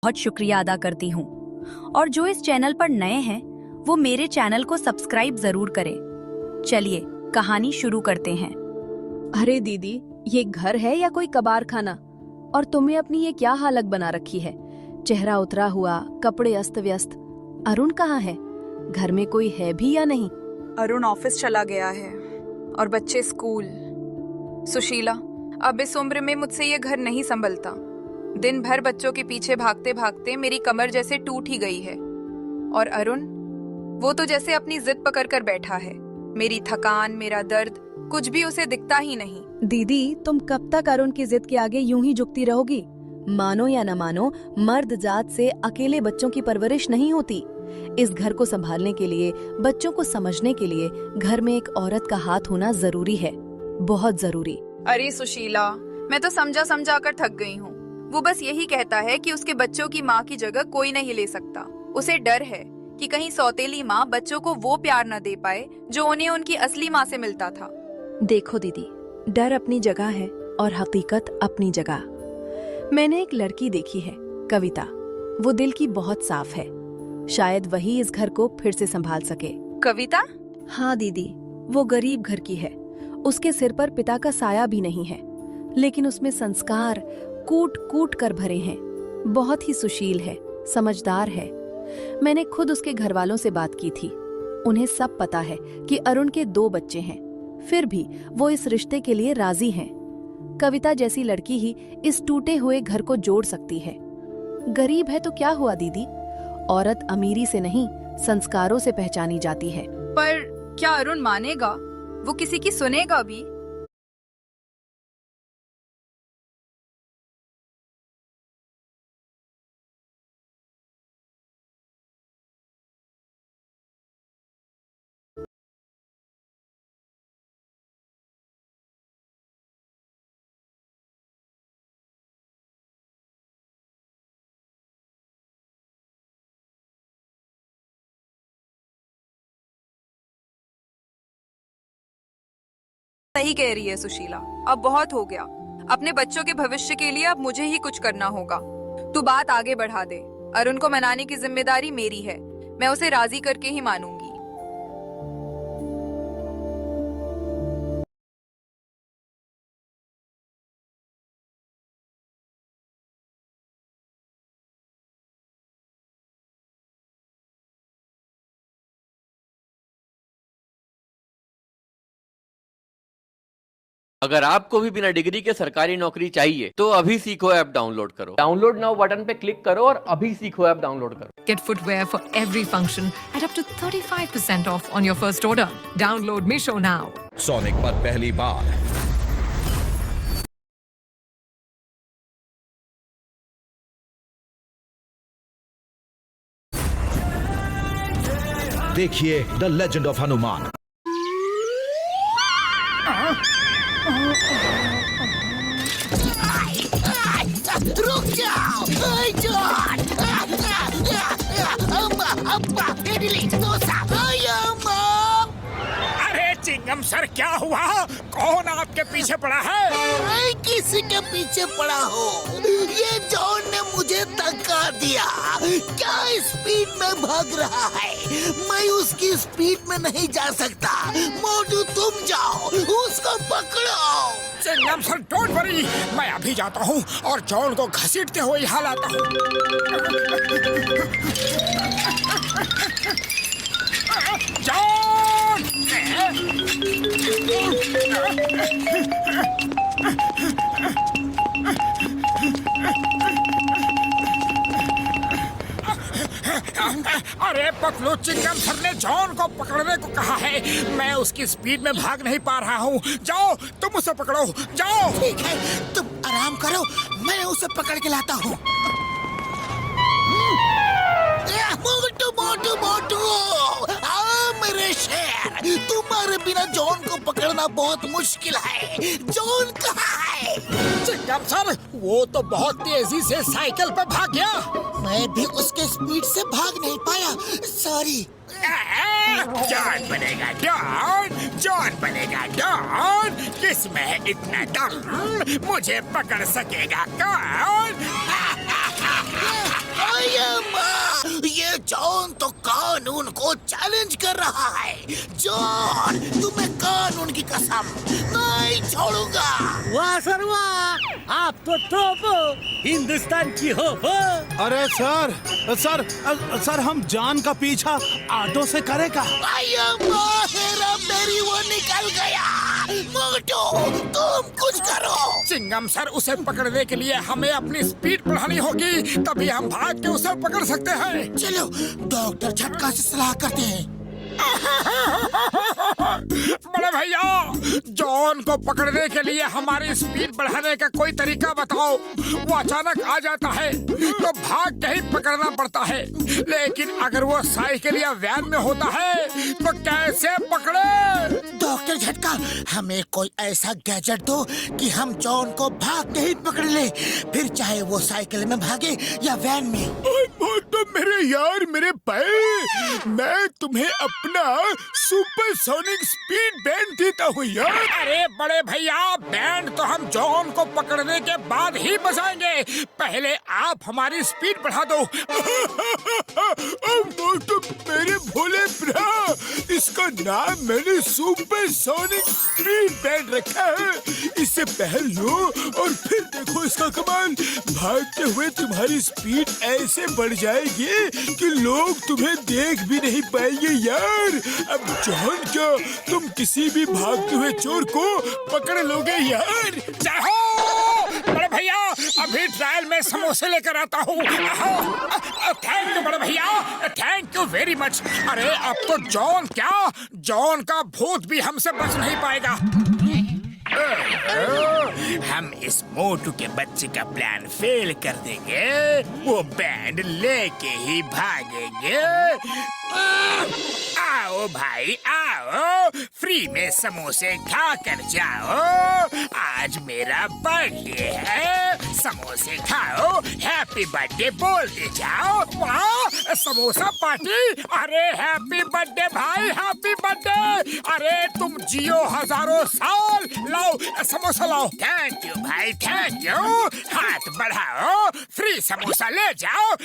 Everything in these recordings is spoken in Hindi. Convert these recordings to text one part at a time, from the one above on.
बहुत शुक्रिया अदा करती हूँ। और जो इस चैनल पर नए हैं वो मेरे चैनल को सब्सक्राइब जरूर करें। चलिए कहानी शुरू करते हैं। अरे दीदी, ये घर है या कोई कबार खाना? और तुमने अपनी ये क्या हालत बना रखी है? चेहरा उतरा हुआ, कपड़े अस्त व्यस्त। अरुण कहाँ है? घर में कोई है भी या नहीं? अरुण ऑफिस चला गया है और बच्चे स्कूल। सुशीला, अब इस उम्र में मुझसे ये घर नहीं संभलता। दिन भर बच्चों के पीछे भागते भागते मेरी कमर जैसे टूट ही गई है। और अरुण, वो तो जैसे अपनी जिद पकड़ कर बैठा है। मेरी थकान, मेरा दर्द, कुछ भी उसे दिखता ही नहीं। दीदी, तुम कब तक अरुण की जिद के आगे यूं ही झुकती रहोगी? मानो या न मानो, मर्द जात से अकेले बच्चों की परवरिश नहीं होती। इस घर को संभालने के लिए, बच्चों को समझने के लिए घर में एक औरत का हाथ होना जरूरी है, बहुत जरूरी। अरे सुशीला, मैं तो समझा समझा कर थक गई हूँ। वो बस यही कहता है कि उसके बच्चों की माँ की जगह कोई नहीं ले सकता। उसे डर है कि कहीं सौतेली माँ बच्चों को वो प्यार न दे पाए जो उन्हें उनकी असली माँ से मिलता था। देखो दीदी, डर अपनी जगह है और हकीकत अपनी जगह। मैंने एक लड़की देखी है, कविता। वो दिल की बहुत साफ है। शायद वही इस घर को फिर से संभाल सके। कविता? हाँ दीदी, वो गरीब घर की है। उसके सिर पर पिता का साया भी नहीं है, लेकिन उसमें संस्कार कूट कूट कर भरे हैं। बहुत ही सुशील है, समझदार है। मैंने खुद उसके घर वालों से बात की थी। उन्हें सब पता है कि अरुण के 2 बच्चे हैं, फिर भी वो इस रिश्ते के लिए राजी हैं। कविता जैसी लड़की ही इस टूटे हुए घर को जोड़ सकती है। गरीब है तो क्या हुआ दीदी? औरत अमीरी से नहीं, संस्कारों से पहचानी जाती है। पर क्या अरुण मानेगा? वो किसी की सुनेगा भी? सही कह रही है सुशीला, अब बहुत हो गया। अपने बच्चों के भविष्य के लिए अब मुझे ही कुछ करना होगा। तू बात आगे बढ़ा दे। अरुण को मनाने की जिम्मेदारी मेरी है। मैं उसे राजी करके ही मानूंगी। अगर आपको भी बिना डिग्री के सरकारी नौकरी चाहिए तो अभी सीखो ऐप डाउनलोड करो। डाउनलोड नाउ बटन पे क्लिक करो और अभी सीखो ऐप डाउनलोड करो। Get footwear for every function at up to 35% off on your first order. Download Misho now. Sonic पर पहली बार देखिए द लेजेंड ऑफ हनुमान। रुक जाओ, जॉन! अम्मा, इडली, डोसा, अम्मा! अरे चिंगम सर, क्या हुआ? कौन आपके पीछे पड़ा है? मैं किसी के पीछे पड़ा हो? ये जॉन ने मुझे धक्का दिया। क्या स्पीड में भाग रहा है? मैं उसकी स्पीड में नहीं जा सकता। मोटू, तुम जाओ, उसको पकड़ो। चिंगम सर, डोंट वरी, मैं अभी जाता हूँ और जॉन को घसीटते हुए यहाँ लाता हूँ। जॉन! अरे पकड़ो, चिंगम सर ने जॉन को पकड़ने को कहा है। मैं उसकी स्पीड में भाग नहीं पा रहा हूँ। जाओ, तुम उसे पकड़ो, जाओ। ठीक है, तुम आराम करो, मैं उसे पकड़ के लाता हूँ। मोटू, मोटू, मोटू, आओ मेरे शेर। तुम्हारे बिना जॉन को पकड़ना बहुत मुश्किल है। जॉन कहाँ है? चिंगम सर, वो तो बहुत तेजी से साइकिल पर भाग गया। मैं भी उसके स्पीड से भाग नहीं पाया, सॉरी। जॉन बनेगा डॉन, जॉन बनेगा डॉन। किसमें है इतना दम? मुझे पकड़ सकेगा कौन? कानून को चैलेंज कर रहा है। जॉन, तुम्हें कानून की कसम नहीं छोड़ूंगा। वाह सर वाह, आप तो टॉप हो, हिंदुस्तान की होप हो। अरे सर सर सर, हम जान का पीछा ऑटो से करेगा। मेरी वो निकल गया। मोटू, तुम कुछ करो। चिंगम सर, उसे पकड़ने के लिए हमें अपनी स्पीड बढ़ानी होगी, तभी हम भाग के उसे पकड़ सकते हैं। चलो डॉक्टर झटका से सलाह करते हैं। बड़े भैया, जॉन को पकड़ने के लिए हमारी स्पीड बढ़ाने का कोई तरीका बताओ। वो अचानक आ जाता है तो भाग के ही पकड़ना पड़ता है, लेकिन अगर वो साइकिल या वैन में होता है तो कैसे पकड़े? डॉक्टर झटका, हमें कोई ऐसा गैजेट दो कि हम जॉन को भाग के ही पकड़ ले, फिर चाहे वो साइकिल में भागे या वैन में। तो मेरे यार, मेरे भाई, मैं तुम्हें अपना सुपरसोनिक स्पीड बैंड देता हूँ यार। अरे बड़े भैया, बैंड तो हम जॉन को पकड़ने के बाद ही बजाएंगे, पहले आप हमारी स्पीड बढ़ा दो। तो मेरे भोले भ्रा, इसका नाम मैंने सुपरसोनिक स्पीड बैंड रखा है। इसे पहन लो और फिर देखो इसका कमाल। भागते हुए तुम्हारी स्पीड ऐसे बढ़ जाएगी कि लोग तुम्हें देख भी नहीं पाएंगे यार। अब जॉन क्या, तुम किसी भी भागते हुए चोर को पकड़ लोगे यार। चाहो बड़े भैया, अभी ट्रायल में समोसे लेकर आता हूँ। थैंक यू बड़े भैया, थैंक यू वेरी मच। अरे अब तो जॉन क्या, जॉन का भूत भी हमसे बच नहीं पाएगा। हम इस मोटू के बच्चे का प्लान फेल कर देंगे, वो बैंड लेके ही भागेंगे। आओ भाई आओ, फ्री में समोसे खा कर जाओ। आज मेरा बर्थडे है, समोसे खाओ, हैप्पी बर्थडे बोलते जाओ। वाह, समोसा पार्टी। अरे हैप्पी बर्थडे भाई, हैप्पी बर्थडे। अरे तुम जियो हजारों साल। लाओ समोसा लाओ। थैंक यू भाई, थैंक यू। हाथ बढ़ाओ, फ्री समोसा ले जाओ।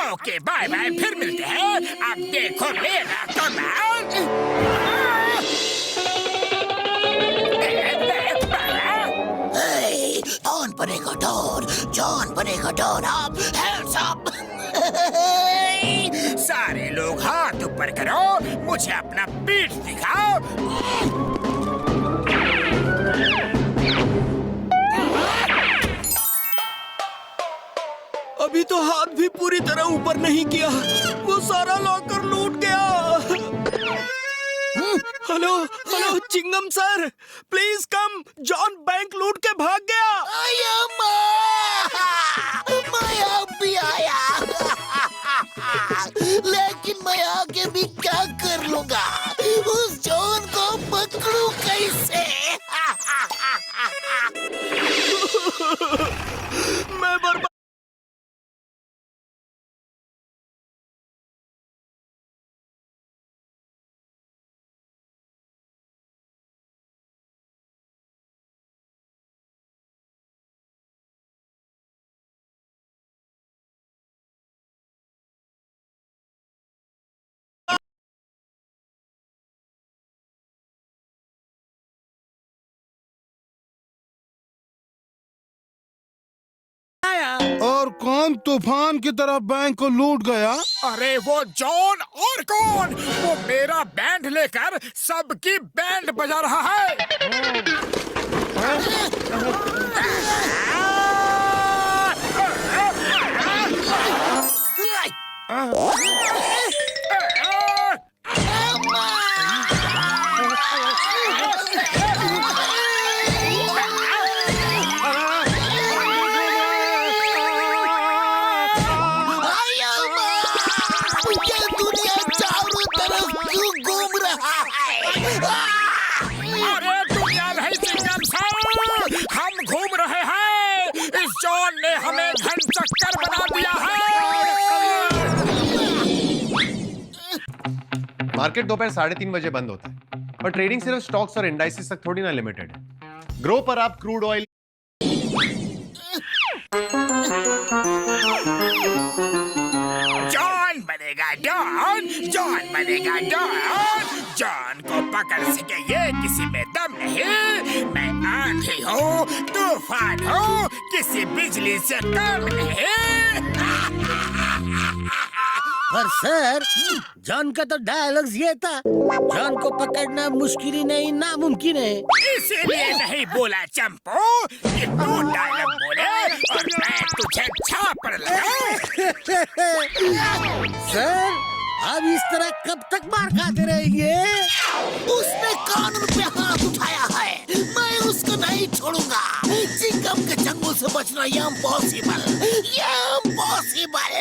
ओके बाय बाय, फिर मिलते हैं। अब देखो मेरा कमाल। जॉन बनेगा डॉन, जॉन बनेगा डॉन। आप हैंड्स अप। सारे लोग हाथ ऊपर करो, मुझे अपना पीठ दिखाओ। अभी तो हाथ भी पूरी तरह ऊपर नहीं किया, वो सारा लॉकर लूट गया। Hello hello Chingam sir, please come, John bank लूट के भाग गया। मैं अब भी आया। लेकिन मैं आगे भी क्या कर लूंगा, उस जॉन को पकड़ूं कैसे? मैं बर्बाद। और कौन तूफान की तरह बैंक को लूट गया? अरे वो जॉन, और कौन? वो मेरा बैंड लेकर सबकी बैंड बजा रहा है। जॉन ने हमें धन चक्कर बना दिया है। मार्केट दोपहर 3:30 बजे बंद होता है, पर ट्रेडिंग सिर्फ स्टॉक्स और इंडाइसेस तक थोड़ी ना लिमिटेड है। ग्रो पर आप क्रूड ऑयल जॉन बनेगा डॉन, जॉन बनेगा डॉन। जॉन को पकड़ सके ये किसी में दम नहीं। मैं आंधी हूँ, तूफान हूँ, किसी बिजली से कम नहीं। पर सर, जॉन का तो डायलॉग्स ये था, जॉन को पकड़ना मुश्किल ही नहीं नामुमकिन है। इसीलिए नहीं बोला चंपू कि तू डायलॉग बोले और मैं तुझे झापड़ लगाऊं। सर, अब इस तरह कब तक मार खाते रहेंगे? उसने कानून पे हाथ उठाया है, मैं उसको नहीं छोड़ूंगा। चिंगम के चंगुल से बचना ये इम्पॉसिबल, ये इम्पॉसिबल।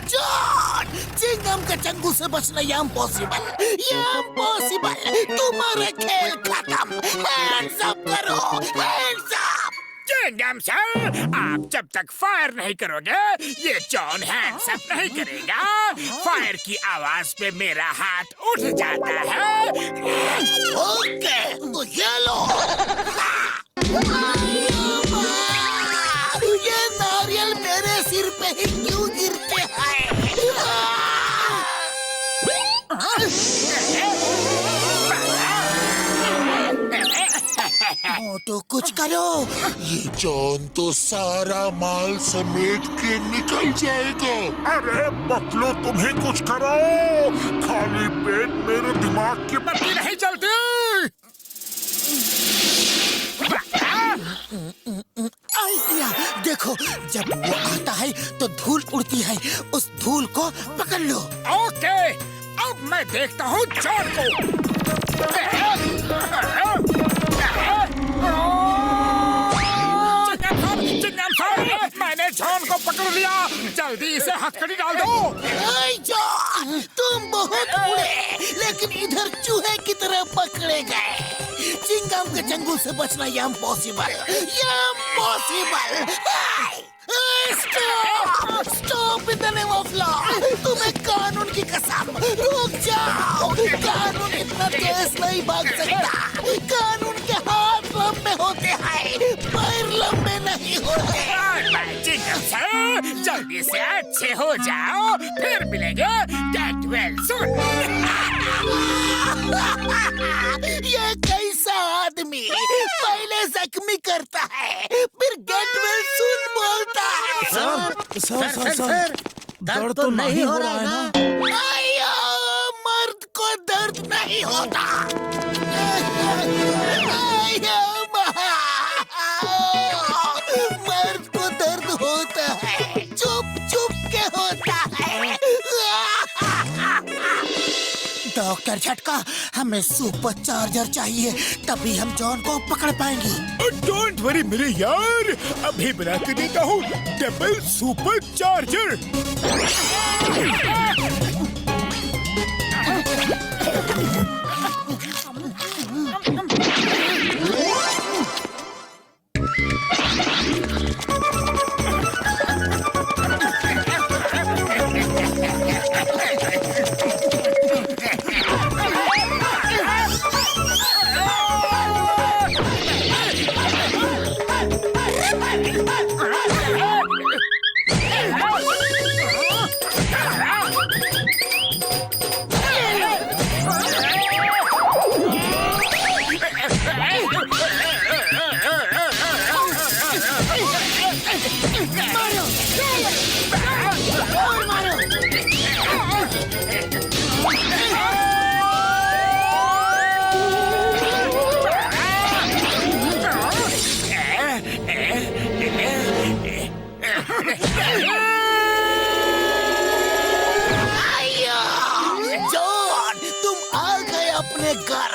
जॉन, चिंगम के चंगुल से बचना ये इम्पॉसिबल, ये इम्पॉसिबल। तुम्हारे खेल खत्म। हैंड्स अप करो, हैंड्स अप। चिंगम सर, आप जब तक फायर नहीं करोगे ये जॉन हैंड्स अप नहीं करेगा। फायर की आवाज पे मेरा हाथ उठ जाता है। ओके, तो ये लो। ये नारियल मेरे सिर पे ही क्यों गिरते हैं? तो कुछ करो। ये जॉन तो सारा माल समेट के निकल जाएगा। अरे बकलो, तुम्हें कुछ करो। खाली पेट मेरे दिमाग की बत्ती नहीं जलती। आइडिया देखो, जब वो आता है तो धूल उड़ती है, उस धूल को पकड़ लो। ओके, अब मैं देखता हूँ जॉन को। मैंने जॉन को पकड़ लिया, जल्दी इसे हथकड़ी डाल दो। जॉन, तुम बहुत उड़े, लेकिन इधर चूहे की तरह पकड़े गए। चिंगम के चंगुल से बचना ये इम्पॉसिबल, ये impossible. Stop, stop in the name of law. तुम्हें कानून की कसम, रुक जाओ। कानून इतना तेज नहीं भाग सकता। कानून के हाथ लंबे होते हैं, पैर लंबे नहीं होते। चिंगम सर, जल्दी से अच्छे हो जाओ, फिर मिलेंगे। Get well soon. ये कैसा आदमी पहले जख्मी करता है, फिर गेट वेल सून बोलता है। सर, दर्द तो नहीं हो रहा है ना? आया, मर्द को दर्द नहीं होता। आया, मर्द को दर्द होता है, चुप चुप के होता है। डॉक्टर झटका, हमें सुपर चार्जर चाहिए, तभी हम जॉन को पकड़ पाएंगे। डोंट वरी मेरे यार, अभी बना के देता हूँ डबल सुपर चार्जर। जॉन, तुम आ गए अपने घर।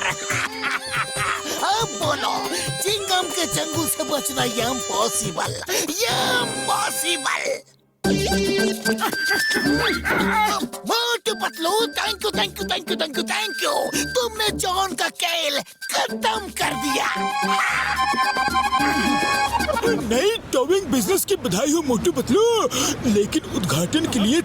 अब बोलो, चिंगम के चंगुल से बचना ये इम्पॉसिबल, ये impossible. Motu Patlu, thank you thank you thank you thank you thank you. तुमने जॉन का खेल खत्म कर दिया। नई टॉविंग बिजनेस की बधाई हो मोटू पतलू, लेकिन उद्घाटन के लिए